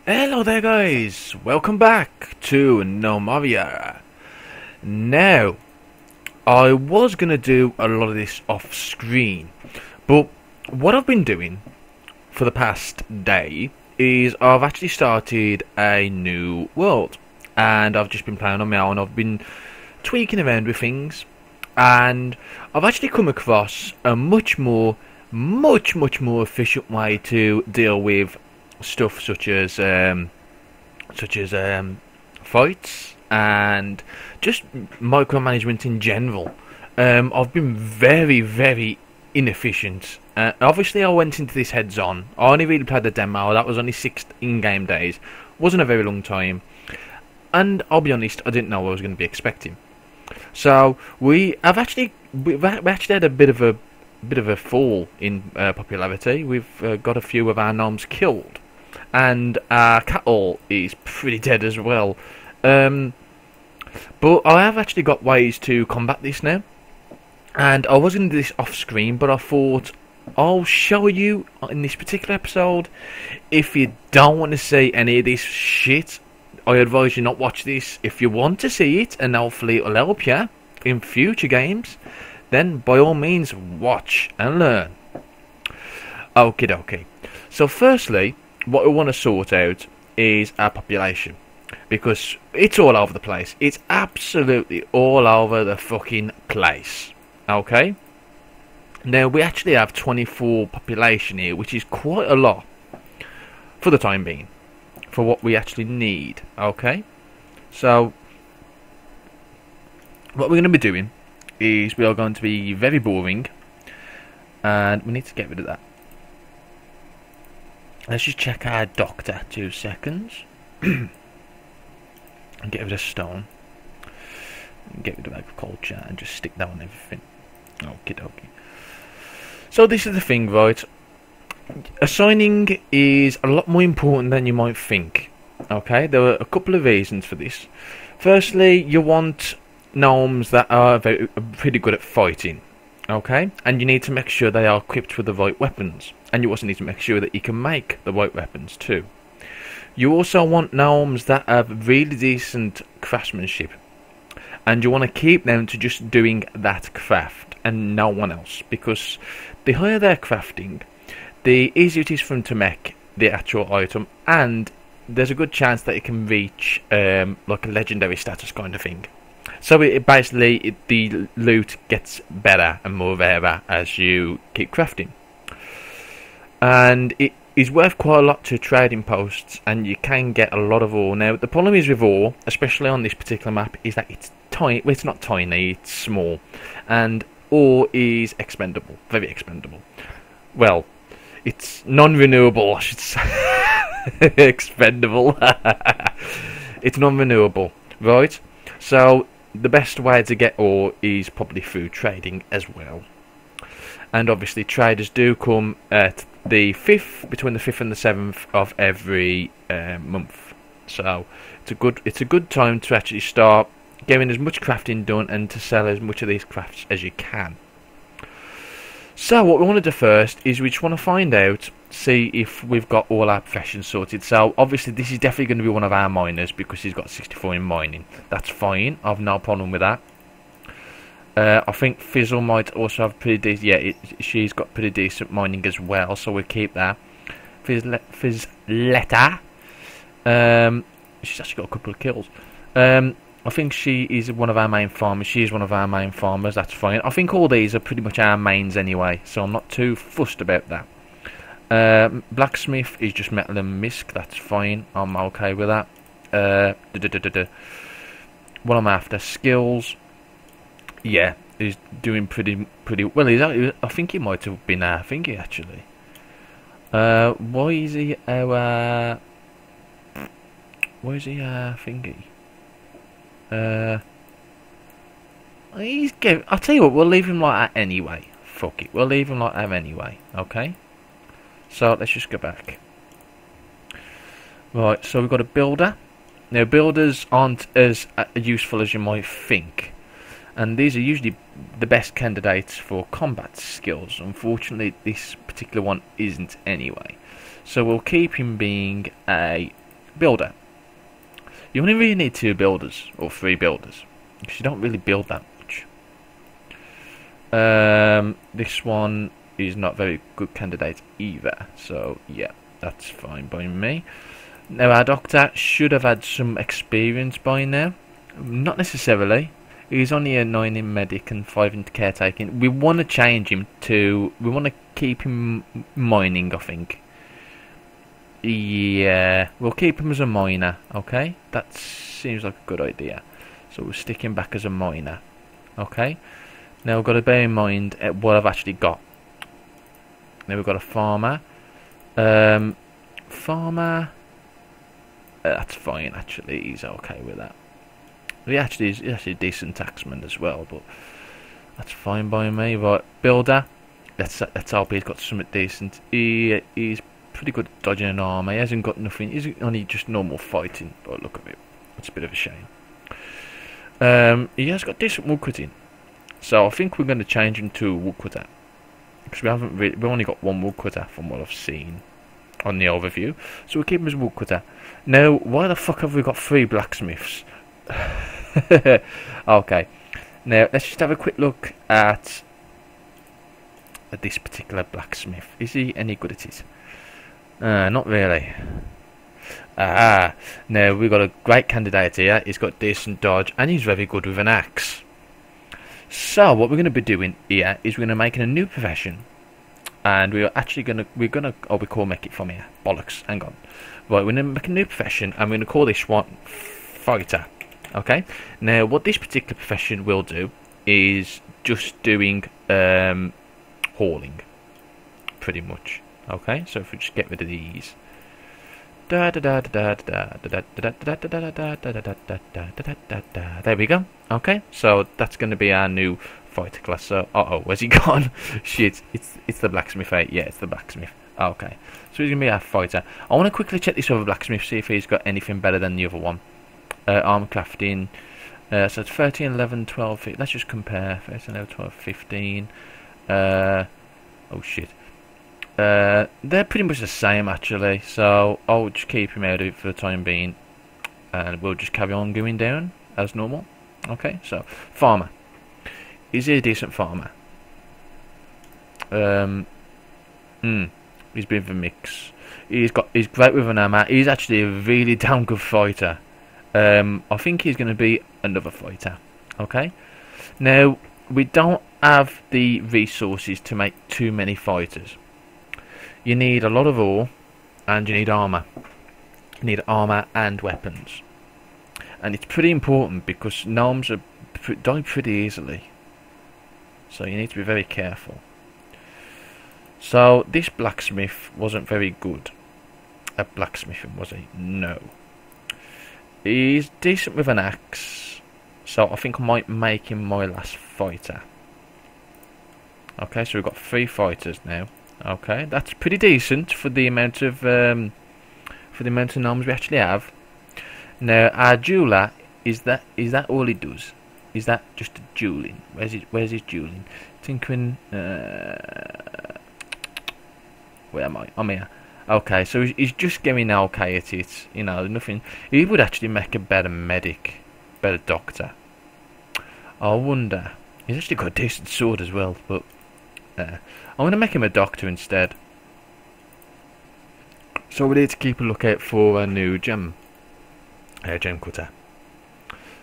Hello there guys, welcome back to Gnomoria. Now, I was going to do a lot of this off screen, but what I've been doing for the past day is I've actually started a new world, and I've just been playing on my own. I've been tweaking around with things, and I've actually come across a much more efficient way to deal with stuff such as fights and just micromanagement in general. I've been very inefficient. Obviously, I went into this heads on. I only really played the demo. That was only 6 in-game days. Wasn't a very long time. And I'll be honest, I didn't know what I was going to be expecting. So we've actually had a bit of a fall in popularity. We've got a few of our gnomes killed, and our cattle is pretty dead as well. But I have actually got ways to combat this now, and I was going to do this off screen, but I thought I'll show you in this particular episode. If you don't want to see any of this shit, I advise you not watch this. If you want to see it, and hopefully it'll help you in future games, then by all means watch and learn. Okie dokie. So firstly, what we want to sort out is our population, because it's all over the place. It's absolutely all over the fucking place. Okay? Now, we actually have 24 population here, which is quite a lot for the time being, for what we actually need. Okay? So, what we're going to be doing is we are going to be very boring, and we need to get rid of that. Let's just check our doctor. 2 seconds. And get rid of stone. And get rid of agriculture and just stick that on everything. Okie dokie. So this is the thing, right? Assigning is a lot more important than you might think. Okay, there are a couple of reasons for this. Firstly, you want gnomes that are pretty good at fighting. Okay, and you need to make sure they are equipped with the right weapons, and you also need to make sure that you can make the right weapons too. You also want gnomes that have really decent craftsmanship, and you want to keep them to just doing that craft and no one else, because the higher their crafting, the easier it is for them to make the actual item, and there's a good chance that it can reach like a legendary status kind of thing. So the loot gets better and more rarer as you keep crafting. And it is worth quite a lot to trading posts, and you can get a lot of ore. Now, the problem is with ore, especially on this particular map, is that it's tiny. Well, it's not tiny, it's small. And ore is expendable, very expendable. Well, it's non-renewable, I should say. Expendable. It's non-renewable, right? So the best way to get ore is probably through trading as well. And obviously traders do come at the 5th, between the 5th and the 7th of every month. So it's a good time to actually start getting as much crafting done and to sell as much of these crafts as you can. So what we want to do first is we just want to find out, see if we've got all our professions sorted. So obviously this is definitely going to be one of our miners, because he's got 64 in mining. That's fine, I've no problem with that. I think Fizzle might also have pretty decent. Yeah, she's got pretty decent mining as well, so we'll keep that. Fizzletta, she's actually got a couple of kills. I think she is one of our main farmers. She is one of our main farmers. That's fine. I think all these are pretty much our mains anyway, so I'm not too fussed about that. Blacksmith is just metal and misc. That's fine. I'm okay with that. What I'm after, skills. Yeah, he's doing pretty well. I think he might have been our thingy actually. Why is he our thingy? I'll tell you what, we'll leave him like that anyway. Fuck it, we'll leave him like that anyway. Okay. So let's just go back. Right, so we've got a builder. Now, builders aren't as useful as you might think, and these are usually the best candidates for combat skills. Unfortunately, this particular one isn't anyway. So we'll keep him being a Builder. You only really need 2 builders, or 3 builders, because you don't really build that much. This one is not very good candidate either, so yeah, that's fine by me. Now our doctor should have had some experience by now. Not necessarily. He's only a 9 in medic and 5 in caretaking. We want to change him to... We want to keep him mining, I think. Yeah, we'll keep him as a miner, okay? That seems like a good idea. So we'll stick him back as a miner, okay? Now we've got to bear in mind what I've actually got. Now we've got a farmer. Farmer... that's fine, actually. He's okay with that. He's actually a decent taxman as well, but that's fine by me. Right, builder. Let's hope he's got something decent. He's pretty good at dodging an armor. He hasn't got nothing. He's only just normal fighting. But look at it. It's a bit of a shame. He has got decent woodcutting, so I think we're going to change him to a woodcutter, because we've only got 1 woodcutter from what I've seen on the overview. So we'll keep him as a woodcutter. Now, why the fuck have we got 3 blacksmiths? Okay. Now let's just have a quick look at this particular blacksmith. Is he any good at it? Not really. Now we've got a great candidate here. He's got decent dodge and he's very good with an axe. So what we're going to be doing here is we're going to make a new profession, and we're gonna oh, we call make it from here. Bollocks. Hang on. Right, we're going to make a new profession and we're going to call this one fighter. Okay. Now what this particular profession will do is just doing hauling, pretty much. Okay, so if we just get rid of these. There we go. Okay, so that's going to be our new fighter class. So, where's he gone? Shit, it's the blacksmith, eh? Yeah, it's the blacksmith. Okay, so he's going to be our fighter. I want to quickly check this other blacksmith, see if he's got anything better than the other one. Armor crafting. So it's 13, 11, 12, 15. Let's just compare. 13, 11, 12, 15. Oh shit. They're pretty much the same actually, so I'll just keep him out of it for the time being, and we'll just carry on going down as normal. Okay, so farmer. Is he a decent farmer? He's a bit of a mix. He's great with an hammer. He's actually a really damn good fighter. I think he's going to be another fighter. Okay, now we don't have the resources to make too many fighters. You need a lot of ore, and you need armor. You need armor and weapons, and it's pretty important because gnomes die pretty easily, so you need to be very careful. So this blacksmith wasn't very good at blacksmithing, was he? No. He's decent with an axe, so I think I might make him my last fighter. Okay, so we've got 3 fighters now. Okay, that's pretty decent for the amount of gnomes we actually have. Now our jeweler, is that all he does? Is that just a dueling? Where's his dueling? Tinkering. Where am I? I'm here. Okay, so he's just getting okay at it. You know, nothing. He would actually make a better medic, better doctor. I wonder. He's actually got a decent sword as well, but. I'm going to make him a doctor instead. So we need to keep a lookout for a new gem cutter.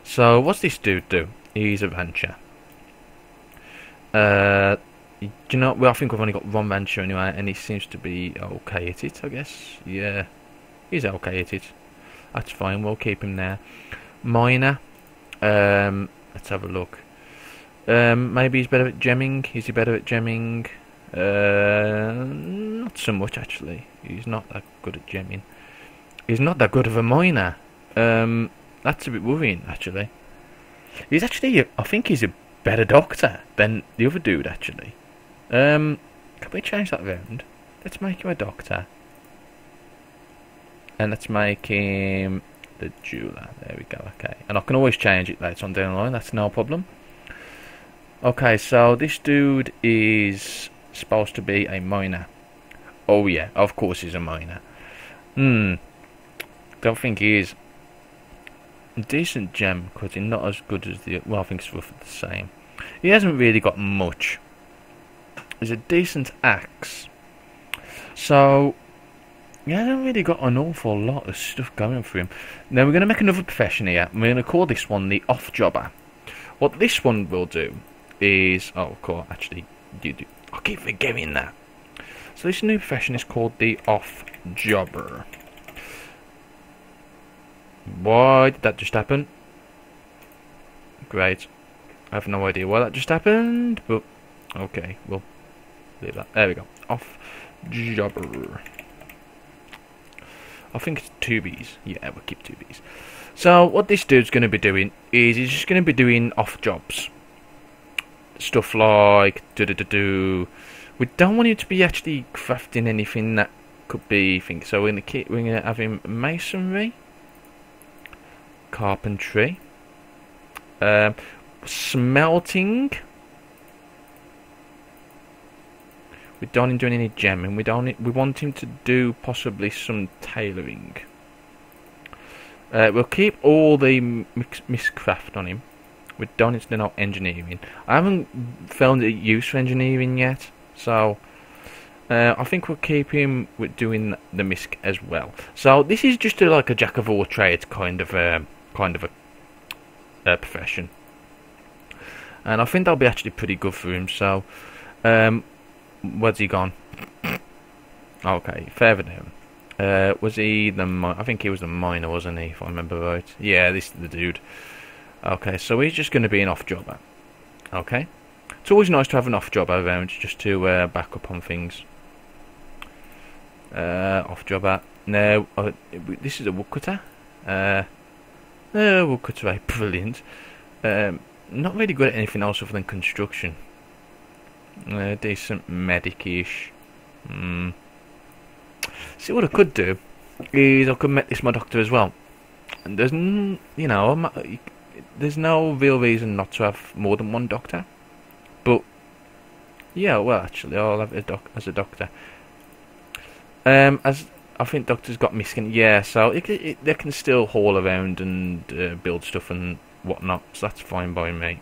So what's this dude do? He's a rancher. Do you know? Well, I think we've only got 1 rancher anyway, and he seems to be okay at it, I guess. Yeah, he's okay at it. That's fine. We'll keep him there. Miner. Let's have a look. Maybe he's better at gemming. Is he better at gemming? Not so much actually. He's not that good at gemming. He's not that good of a miner. That's a bit worrying actually. He's actually, I think he's a better doctor than the other dude actually. Can we change that around? Let's make him a doctor. And let's make him the jeweler. There we go, okay. And I can always change it later on down the line, that's no problem. Okay, so this dude is supposed to be a miner. Oh yeah, of course he's a miner. Don't think he is. Decent gem cutting, not as good as the... Well, I think it's roughly the same. He hasn't really got much. He's a decent axe. So, he hasn't really got an awful lot of stuff going for him. Now, we're going to make another profession here. We're going to call this one the off-jobber. What this one will do is... Oh, cool, actually, you do. I keep forgetting that. So this new profession is called the off-jobber. Why did that just happen? Great. I have no idea why that just happened, but okay, we'll leave that. There we go. Off-jobber. I think it's 2 Bs. Yeah, we'll keep 2 Bs. So what this dude's going to be doing is he's just going to be doing off jobs. Stuff like We don't want him to be actually crafting anything that could be things. So we're going to have him masonry, carpentry, smelting. We don't want him doing any gemming. We want him to do possibly some tailoring. We'll keep all the miscraft on him. We don't need to do no engineering. I haven't found a use for engineering yet, so I think we'll keep him with doing the misc as well. So this is just like a jack of all trades kind of a profession, and I think that'll be actually pretty good for him. So, where's he gone? Okay, further down. Was he the... I think he was the miner, wasn't he, if I remember right? Yeah, this is the dude. Okay, so he's just going to be an off-jobber. Okay? It's always nice to have an off-jobber around, just to back up on things. Off-jobber. No, this is a woodcutter. Woodcutter, right, brilliant. Not really good at anything else other than construction. Decent medic-ish. See, what I could do is I could make this my doctor as well. And there's, there's no real reason not to have more than one doctor. But yeah, well, actually, I'll have it as a doctor. As I think doctors got miskin, yeah. So they can still haul around and build stuff and whatnot. So that's fine by me.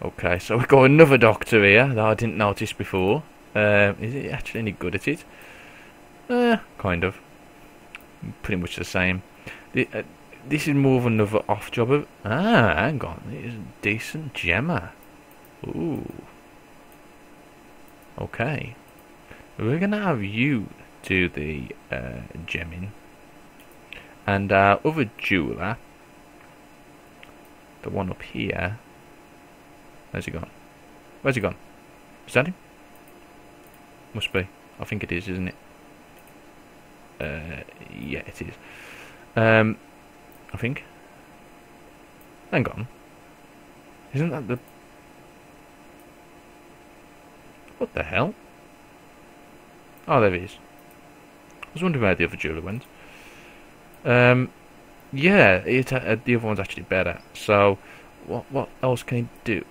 Okay, so we've got another doctor here that I didn't notice before. Is he actually any good at it? Kind of. Pretty much the same. This is more of another off-jobber. Ah, hang on. It's a decent gemmer. Ooh. Okay. We're going to have you do the gemming. And our other jeweler, the one up here. Where's he gone? Where's he gone? Is that him? Must be. I think it is, isn't it? Yeah, it is. I think. Hang on. Isn't that the... What the hell? Oh, there he is. I was wondering where the other jeweler went. Yeah, the other one's actually better. So, what else can he do?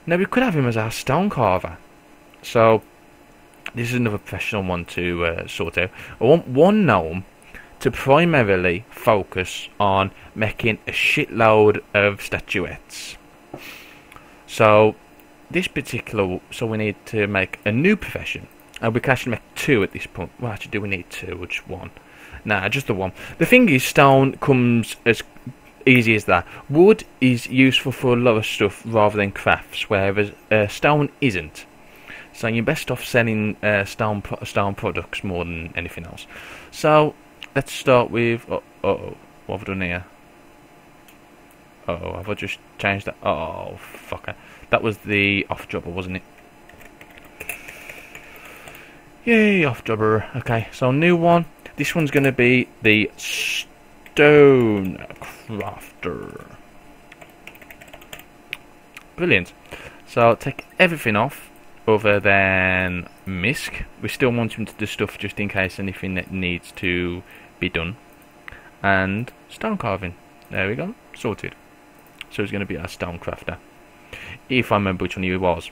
Now, we could have him as our stone carver. So, this is another professional one to sort out. I want one gnome to primarily focus on making a shitload of statuettes. So, this particular... So, we need to make a new profession. And we can actually make 2 at this point. Well, actually, do we need 2 or just 1? Nah, just the 1. The thing is, stone comes as easy as that. Wood is useful for a lot of stuff rather than crafts, whereas stone isn't. So you're best off selling stone products more than anything else. So let's start with... what have I done here? Have I just changed that? Oh, fucker. That was the off-jobber, wasn't it? Yay, off-jobber. Okay, so new one. This one's going to be the stone crafter. Brilliant. So take everything off other than misc. We still want him to do stuff just in case anything that needs to be done. And stone carving. There we go. Sorted. So he's going to be our stone crafter. If I remember which one he was.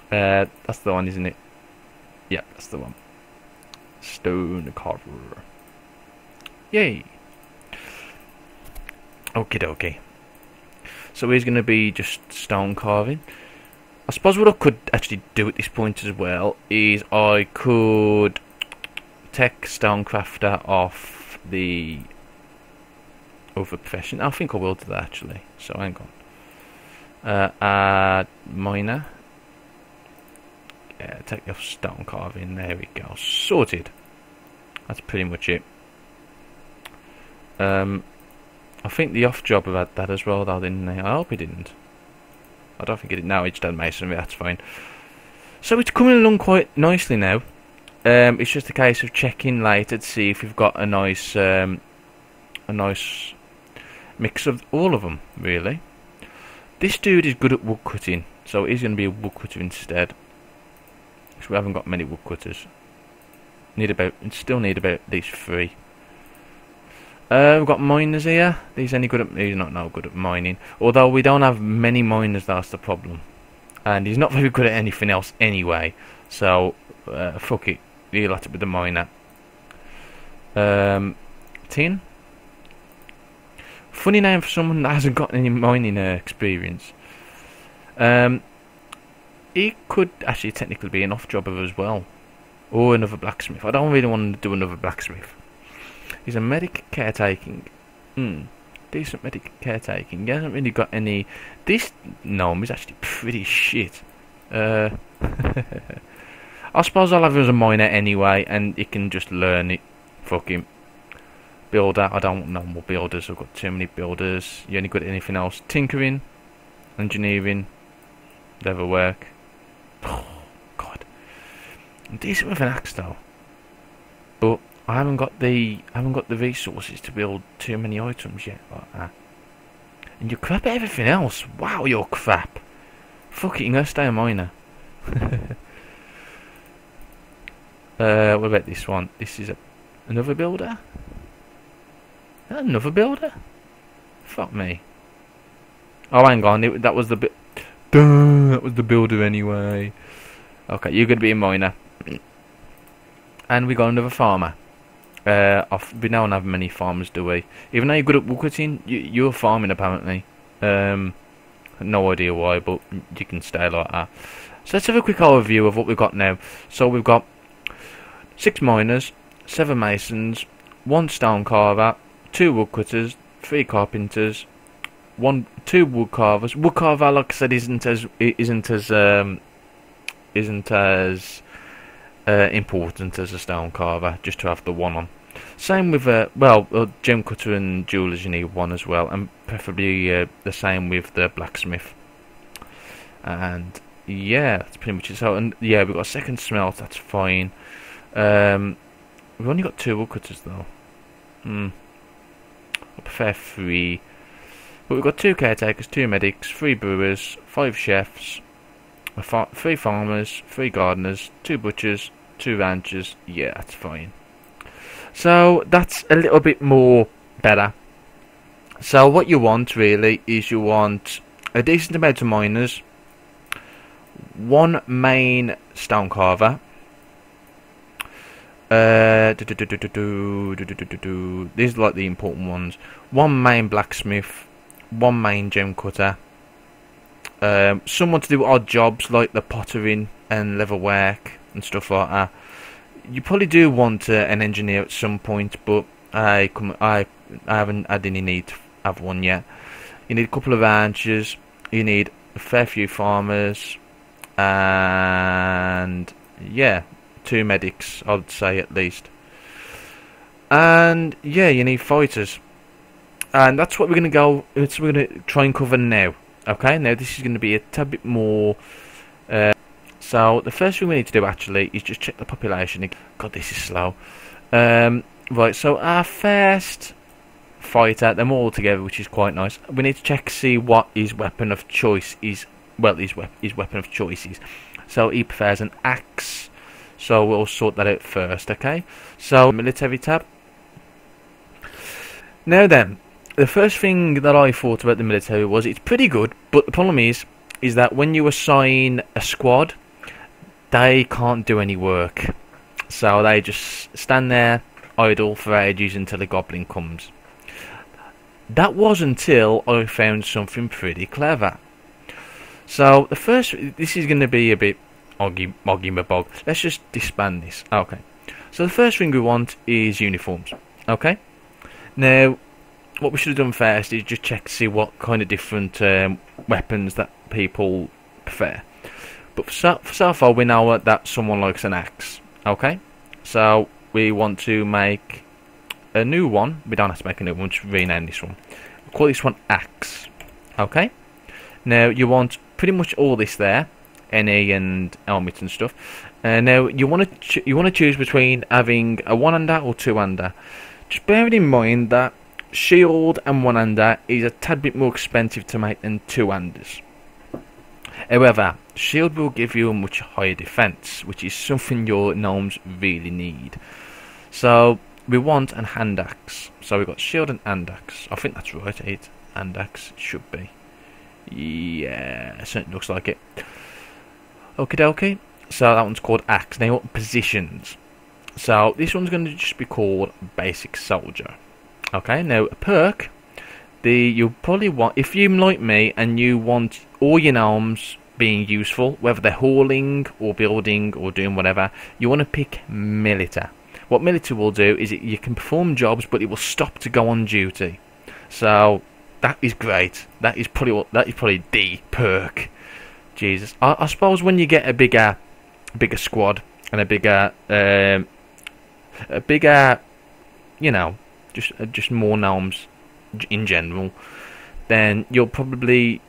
That's the one, isn't it? Yeah, that's the one. Stone carver. Yay. Okie dokie. So he's going to be just stone carving. I suppose what I could actually do at this point as well is I could take Stonecrafter off the other profession. I think I will do that actually. So hang on. Add miner. Yeah, take off stone carving. There we go. Sorted. That's pretty much it. I think the off job had that as well, though, didn't they? I hope he didn't. I don't think it did. No, it's done masonry. That's fine. So it's coming along quite nicely now. It's just a case of checking later to see if we've got a nice mix of all of them. Really, this dude is good at wood cutting, so he's going to be a woodcutter instead. Because we haven't got many woodcutters. Still need about at least 3. We've got miners here. He's not no good at mining. Although we don't have many miners, that's the problem. And he's not very good at anything else anyway. So, fuck it. He'll have to be the miner. Tin. Funny name for someone that hasn't got any mining experience. He could actually technically be an off-jobber as well. Or another blacksmith. I don't really want to do another blacksmith. He's a medic caretaking. Decent medic caretaking. He hasn't really got any. This gnome is actually pretty shit. I suppose I'll have him as a miner anyway, and he can just learn it. Fuck him. Builder. I don't know more builders. I've got too many builders. You only good at anything else? Tinkering, engineering, leatherwork. Oh God. I'm decent with an axe though, but I haven't got the resources to build too many items yet like that. And you're crap at everything else. Wow, you're crap. Fuck it, you're gonna stay a miner. What about this one? This is another builder? Another builder? Fuck me. Oh, hang on, that was the bit. That was the builder anyway. Okay, you're gonna be a miner. And we got another farmer. We don't have many farmers, do we? Even though you're good at woodcutting, you're farming apparently. No idea why, but you can stay like that. So let's have a quick overview of what we've got now. So we've got 6 miners, 7 masons, 1 stone carver, 2 woodcutters, 3 carpenters, 2 wood carvers. Wood carver, like I said, isn't as important as a stone carver, just to have the 1 on. Same with gem cutter and jewelers, you need 1 as well, and preferably the same with the blacksmith. And yeah, that's pretty much it. So, and yeah, we've got a 2nd smelt, that's fine. We've only got 2 woodcutters though. I prefer 3. But we've got 2 caretakers, 2 medics, 3 brewers, 5 chefs, 3 farmers, 3 gardeners, 2 butchers, 2 ranchers. Yeah, that's fine. So that's a little bit more better. So what you want really is you want a decent amount of miners, 1 main stone carver. These are like the important ones. 1 main blacksmith, 1 main gem cutter. Someone to do odd jobs like the pottering and leatherwork and stuff like that. You probably do want an engineer at some point, but I haven't had any need to have one yet. You need a couple of ranchers. You need a fair few farmers, and yeah, 2 medics, I'd say at least. And yeah, you need fighters, and that's what we're gonna go. It's we're gonna try and cover now. Okay, now this is going to be a tad bit more. So the first thing we need to do actually is just check the population. God, this is slow. Right, so our first fighter, them all together, which is quite nice. We need to check to see what his weapon of choice is. Well, his weapon of choice is. So he prefers an axe. So we'll sort that out first. Okay. So military tab. Now then. The first thing that I thought about the military was it's pretty good, but the problem is that when you assign a squad, they can't do any work. So they just stand there idle for ages until a goblin comes. That was until I found something pretty clever. So the first, this is going to be a bit oggy mabog. Let's just disband this. Okay. So the first thing we want is uniforms. Okay. Now, what we should have done first is just check to see what kind of different weapons that people prefer. But for so far, we know that someone likes an axe. Okay. So we want to make a new one. We don't have to make a new one. Just rename this one. We'll call this one axe. Okay. Now you want pretty much all this there, NE and helmet and stuff. Now you want to choose between having a one-hander or two-hander. Just bearing in mind that shield and one-hander is a tad bit more expensive to make than two-handers. However, shield will give you a much higher defense, which is something your gnomes really need. So we want an hand axe. So we've got shield and hand axe. I think that's right. It's hand axe. It should be. Yeah, certainly looks like it. Okie dokie. So that one's called axe. Now positions. So this one's going to just be called basic soldier. Okay. Now a perk. You probably want, if you like me and you want all your gnomes being useful, whether they're hauling or building or doing whatever, you want to pick milita. What milita will do is you can perform jobs, but it will stop to go on duty. So that is great. That is probably the perk. Jesus, I suppose when you get a bigger squad and a bigger, you know, just more gnomes in general, then you probably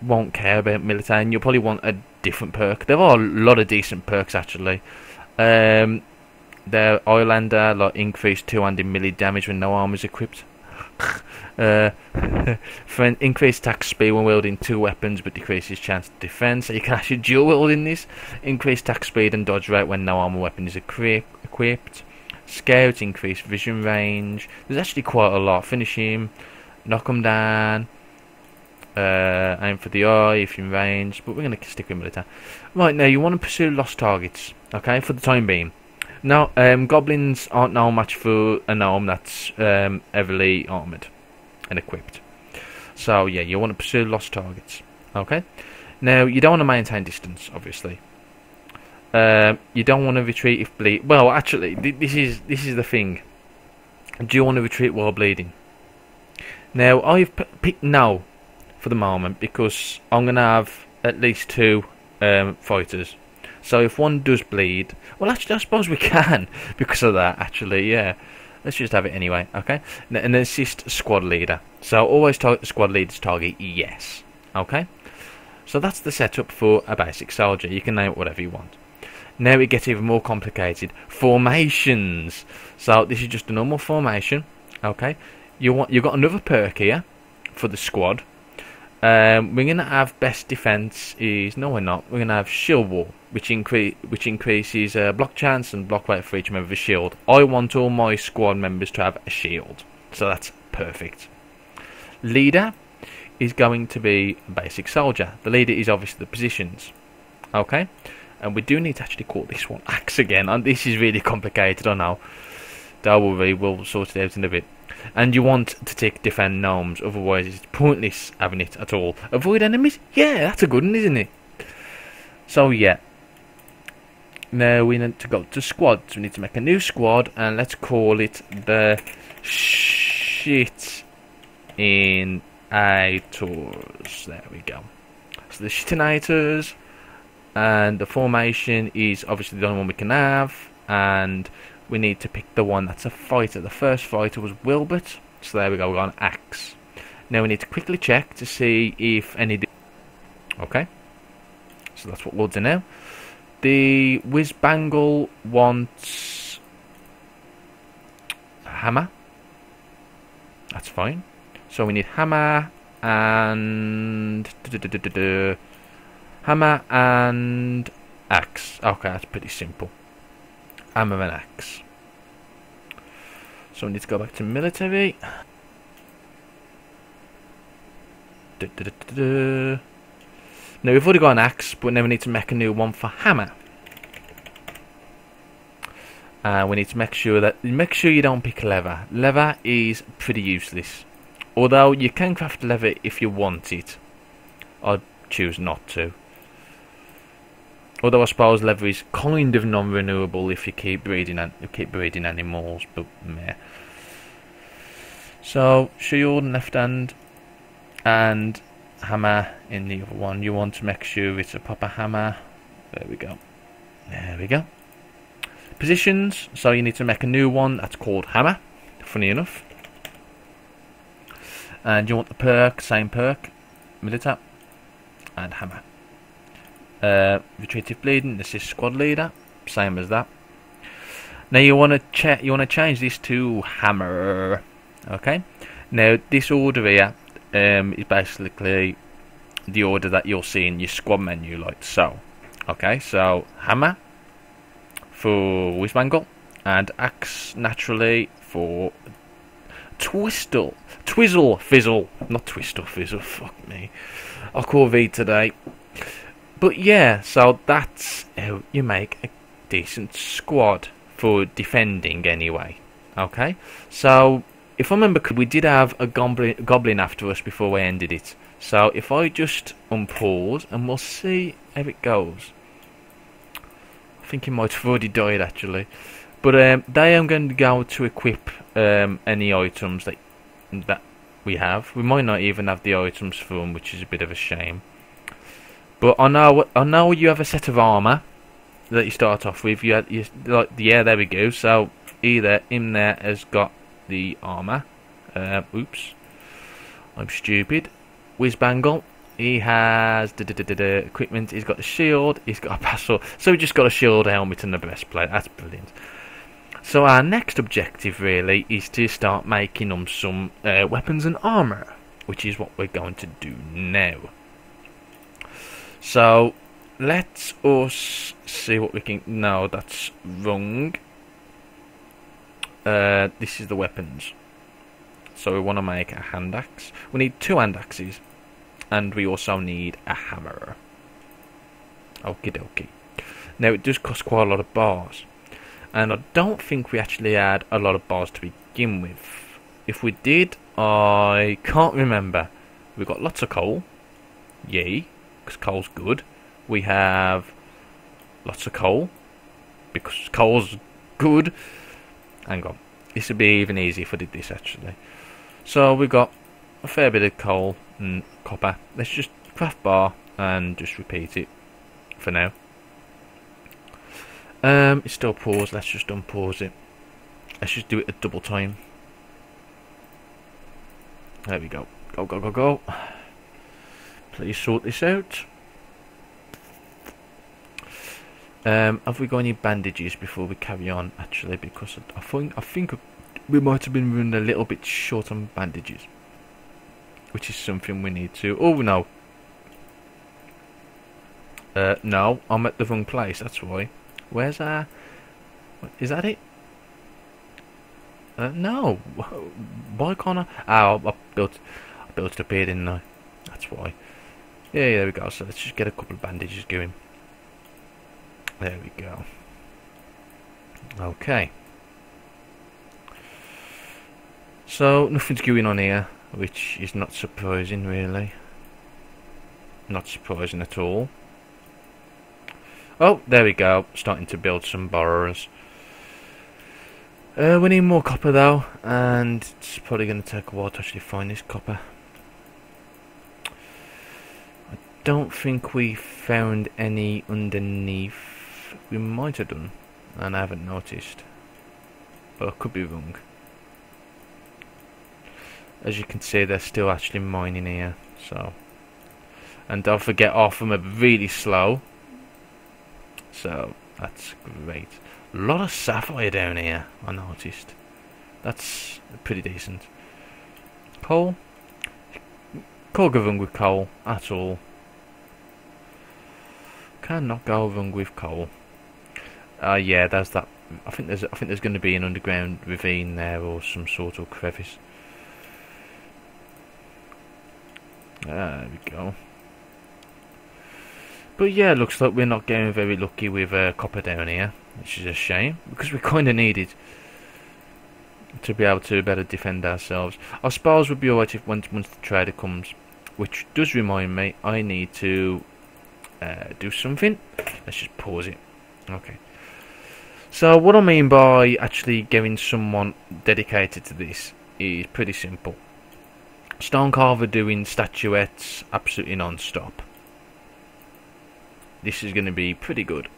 won't care about military, and you'll probably want a different perk. There are a lot of decent perks actually. The Islander, like increased 200 melee damage when no armor is equipped. For an increased attack speed when wielding two weapons but decreases chance of defense. So you can actually dual wield in this. Increased attack speed and dodge rate when no armor weapon is equipped. Scouts, increased vision range. There's actually quite a lot. Finish him, knock him down, aim for the eye if you're in range, but we're going to stick with military. Right, now you want to pursue lost targets, okay, for the time being. Now, goblins aren't no match for a gnome that's heavily armoured and equipped. So yeah, you want to pursue lost targets, okay. Now, you don't want to maintain distance, obviously. You don't want to retreat if bleed. Well, actually, this is the thing. Do you want to retreat while bleeding? Now, I've picked no for the moment because I'm gonna have at least two fighters. So if one does bleed, well, actually, I suppose we can because of that. Actually, yeah. Let's just have it anyway, okay? And then assist squad leader. So always target the squad leader's target. Yes, okay. So that's the setup for a basic soldier. You can name it whatever you want. Now it gets even more complicated. Formations. So this is just a normal formation. Okay. You've got another perk here for the squad. We're gonna have best defense is no, we're not. We're gonna have shield wall, which increases block chance and block rate for each member of a shield. I want all my squad members to have a shield, so that's perfect. Leader is going to be a basic soldier. The leader is obviously the positions. Okay. And we do need to actually call this one axe again. And this is really complicated, I know. Don't worry, we'll sort it out in a bit. And you want to tick defend gnomes, otherwise it's pointless having it at all. Avoid enemies? Yeah, that's a good one, isn't it? So yeah. Now we need to go to squads. We need to make a new squad, and let's call it the Shit in Ators. There we go. So the Shitinators. And the formation is obviously the only one we can have, and we need to pick the one that's a fighter. The first fighter was Wilbert, so there we go, we're on axe. Now we need to quickly check to see if any... Okay, so that's what we'll do now. The Whizbangle wants hammer. That's fine. So we need hammer and... Hammer and axe. Okay, that's pretty simple. Hammer and axe. So we need to go back to military. Now we've already got an axe, but now we need to make a new one for hammer. And we need to make sure you don't pick leather. Leather is pretty useless. Although you can craft leather if you want it. I choose not to. Although I suppose leather is kind of non-renewable if you keep breeding animals, but meh. So shield in left hand and hammer in the other one. You want to make sure it's a proper hammer. There we go. There we go. Positions. So you need to make a new one that's called hammer. Funny enough. And you want the perk, same perk, middle tap, and hammer. Retritive bleeding. This is squad leader, same as that. Now you want to change this to hammer. Okay. Now this order here is basically the order that you'll see in your squad menu, like so. Okay. So hammer for Whizbangle and axe naturally for Twizzle, Fizzle, not Twistle, Fizzle, fuck me. I'll call V today. But yeah, so that's how you make a decent squad for defending anyway. Okay, so if I remember, we did have a goblin after us before we ended it. So if I just unpause and we'll see how it goes. I think he might have already died actually. But they am going to go to equip any items that we have. We might not even have the items for them, which is a bit of a shame. But I know you have a set of armor that you start off with. Yeah, there we go. So either him there has got the armor. Oops, I'm stupid. Whizbangle, he has the equipment. He's got the shield. He's got a password. So we just got a shield, a helmet, and the breastplate. That's brilliant. So our next objective really is to start making them some weapons and armor, which is what we're going to do now. So let us see what we can. No, that's wrong. This is the weapons. So we want to make a hand axe. We need 2 hand axes, and we also need a hammer. Okie dokie. Now it does cost quite a lot of bars, and I don't think we actually had a lot of bars to begin with. If we did, I can't remember. We got lots of coal. Yay. Because coal's good. We have lots of coal because coal's good. Hang on, this would be even easier if I did this actually. So we got a fair bit of coal and copper. Let's just craft bar and just repeat it for now. It's still paused. Let's just unpause it. Let's just do it a double time. There we go. Go go go go. Please sort this out. Have we got any bandages before we carry on? Actually, because I think we might have been running a little bit short on bandages, which is something we need to. Oh no! No, I'm at the wrong place. That's why. Where's our? Is that it? No. Why can't I? Oh, I built it up here, didn't I? That's why. Yeah, there we go. So let's just get a couple of bandages going. There we go. Okay. So nothing's going on here, which is not surprising, really. Not surprising at all. Oh, there we go. Starting to build some borrowers. We need more copper though, and it's probably going to take a while to actually find this copper. I don't think we found any underneath. We might have done, and I haven't noticed, but I could be wrong. As you can see, they're still actually mining here. So, and don't forget, half of them are really slow. So that's great. A lot of sapphire down here, I noticed. That's pretty decent. Coal. Can't go wrong with coal at all. Cannot go wrong with coal. Yeah, there's that. I think there's going to be an underground ravine there or some sort of crevice. There we go. But yeah, looks like we're not getting very lucky with copper down here. which is a shame because we kind of need it to be able to better defend ourselves. I suppose we'd be alright if once the trader comes, which does remind me I need to do something. Let's just pause it. Okay. So what I mean by actually getting someone dedicated to this is pretty simple. Stonecarver doing statuettes absolutely non-stop. This is going to be pretty good.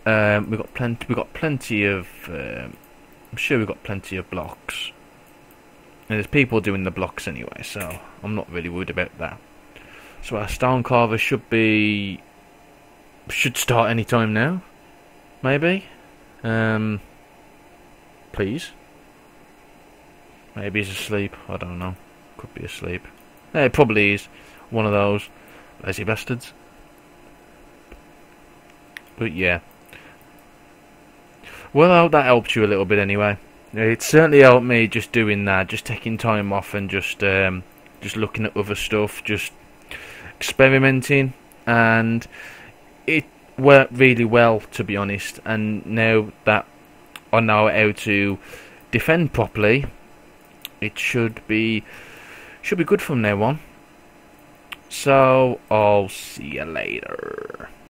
We've got plenty of. I'm sure we've got plenty of blocks, and there's people doing the blocks anyway, so I'm not really worried about that. So our stonecarver should start any time now, maybe. Please. Maybe he's asleep. I don't know. Could be asleep. Yeah, it probably is one of those lazy bastards. But yeah. Well, I hope that helped you a little bit anyway. It certainly helped me just doing that, just taking time off and just looking at other stuff, just experimenting, and it worked really well, to be honest. And now that I know how to defend properly, it should be good from now on. So I'll see you later.